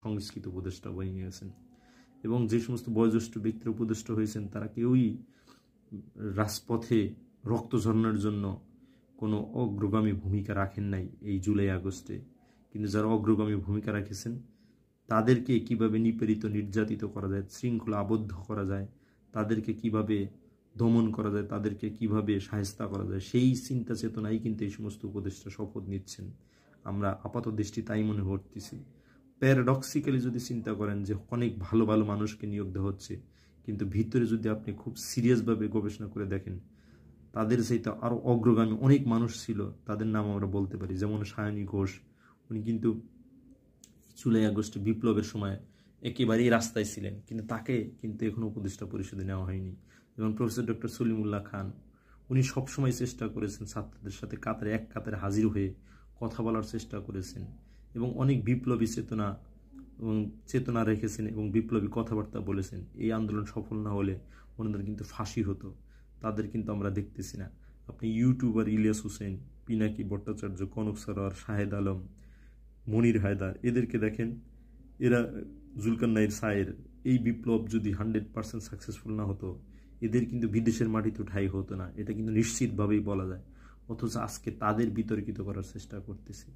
সংস্কৃত উপদেষ্টা বয়ে নিয়েছেন এবং যে সমস্ত বয়োজ্যেষ্ঠ ব্যক্তিরা উপদেষ্টা হয়েছেন তারা কেউই রাজপথে রক্ত ঝরানোর জন্য কোনো অগ্রগামী ভূমিকা রাখেন নাই এই জুলাই আগস্টে। কিন্তু যারা অগ্রগামী ভূমিকা রেখেছেন তাদেরকে কিভাবে নিপীড়িত নির্যাতিত করা যায়, শৃঙ্খলা আবদ্ধ করা যায়, তাদেরকে কিভাবে দমন করা যায়, তাদেরকে কিভাবে শায়েস্তা করা যায়, সেই চিন্তা চেতনাই কিন্তু এই সমস্ত উপদেষ্টা শপথ নিচ্ছেন। আমরা আপাত দৃষ্টি তাই মনে করতেছি। প্যারাডক্সিক্যালি যদি চিন্তা করেন যে অনেক ভালো ভালো মানুষকে নিয়োগ দেওয়া হচ্ছে, কিন্তু ভিতরে যদি আপনি খুব সিরিয়াসভাবে গবেষণা করে দেখেন তাদের চাইতে আরও অগ্রগামী অনেক মানুষ ছিল, তাদের নাম আমরা বলতে পারি। যেমন সায়নী ঘোষ, উনি কিন্তু জুলাই আগস্টে বিপ্লবের সময় একেবারেই রাস্তায় ছিলেন, কিন্তু তাকে কিন্তু এখনো উপদেষ্টা পরিষদে নেওয়া হয়নি। যেমন প্রফেসর ডক্টর সলিমুল্লাহ খান, উনি সবসময় চেষ্টা করেছেন ছাত্রদের সাথে এক কাতারে হাজির হয়ে কথা বলার চেষ্টা করেছেন এবং অনেক বিপ্লবী চেতনা রেখেছেন এবং বিপ্লবী কথাবার্তা বলেছেন। এই আন্দোলন সফল না হলে ওনাদের কিন্তু ফাঁসি হতো, তাদের কিন্তু আমরা দেখতেছি না। আপনি ইউটিউবার ইলিয়াস হোসেন, পিনাকি ভট্টাচার্য, কনক সরোয়ার, শাহেদ আলম, মনির হায়দার, এদেরকে দেখেন, এরা জুলকারনাইন সায়ের, এই বিপ্লব যদি 100% সাকসেসফুল না হতো এদের কিন্তু বিদেশের মাটিতে ঠাঁই হতো না, এটা কিন্তু নিশ্চিতভাবেই বলা যায়। অথচ আজকে তাদের বিতর্কিত করার চেষ্টা করতেছে।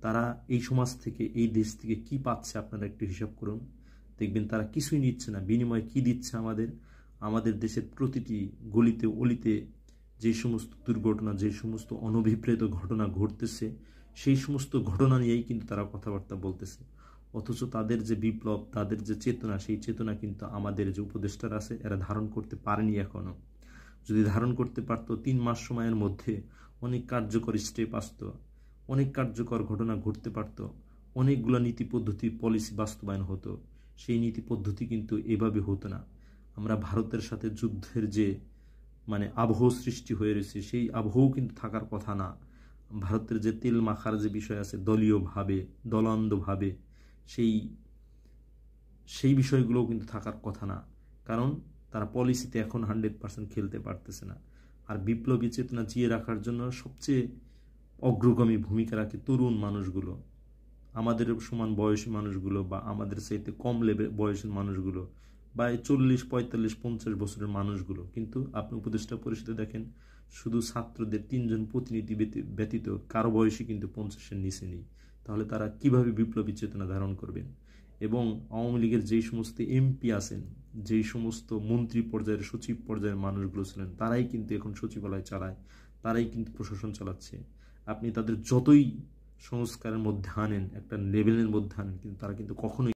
তারা এই সমাজ থেকে, এই দেশ থেকে কি পাচ্ছে আপনারা একটু হিসাব করুন, দেখবেন তারা কিছুই নিচ্ছে না। বিনিময়ে কি দিচ্ছে আমাদের দেশের প্রতিটি গলিতে অলিতে যে সমস্ত দুর্ঘটনা, যে সমস্ত অনভিপ্রেত ঘটনা ঘটতেছে সেই সমস্ত ঘটনা নিয়েই কিন্তু তারা কথাবার্তা বলতেছে। অথচ তাদের যে বিপ্লব, তাদের যে চেতনা, সেই চেতনা কিন্তু আমাদের যে উপদেষ্টারা আছে এরা ধারণ করতে পারেনি এখনো। যদি ধারণ করতে পারত 3 মাস সময়ের মধ্যে অনেক কার্যকর স্টেপ আসত, অনেক কার্যকর ঘটনা ঘটতে পারত, অনেকগুলো নীতি পদ্ধতি পলিসি বাস্তবায়ন হতো। সেই নীতি পদ্ধতি কিন্তু এভাবে হতো না। আমরা ভারতের সাথে যুদ্ধের যে আবহ সৃষ্টি হয়ে রয়েছে সেই আবহও কিন্তু থাকার কথা না। ভারতের যে তেল মাখার যে বিষয় আছে দলীয়ভাবে, দলান্ধভাবে, সেই বিষয়গুলোও কিন্তু থাকার কথা না, কারণ তারা পলিসিতে এখন 100% খেলতে পারতেছে না। আর বিপ্লবী চেতনা জিয়ে রাখার জন্য সবচেয়ে অগ্রগামী ভূমিকা রাখে তরুণ মানুষগুলো, আমাদের সমান বয়সী মানুষগুলো বা আমাদের চাইতে কম বয়সের মানুষগুলো বা 40, 45, 50 বছরের মানুষগুলো। কিন্তু আপনি উপদেষ্টা পরিষদে দেখেন শুধু ছাত্রদের 3 জন প্রতিনিধি ব্যতীত কারো বয়সী কিন্তু 50-এর নিচে নেই। তাহলে তারা কিভাবে বিপ্লবী চেতনা ধারণ করবেন? এবং আওয়ামী লীগের যেই সমস্ত এমপি আছেন, যেই সমস্ত মন্ত্রী পর্যায়ের, সচিব পর্যায়ের মানুষগুলো ছিলেন, তারাই কিন্তু এখন সচিবালয় চালায়, তারাই কিন্তু প্রশাসন চালাচ্ছে। আপনি তাদের যতই সংস্কারের মধ্যে আনেন, একটা লেভেলের মধ্যে আনেন, কিন্তু তারা কিন্তু কখনোই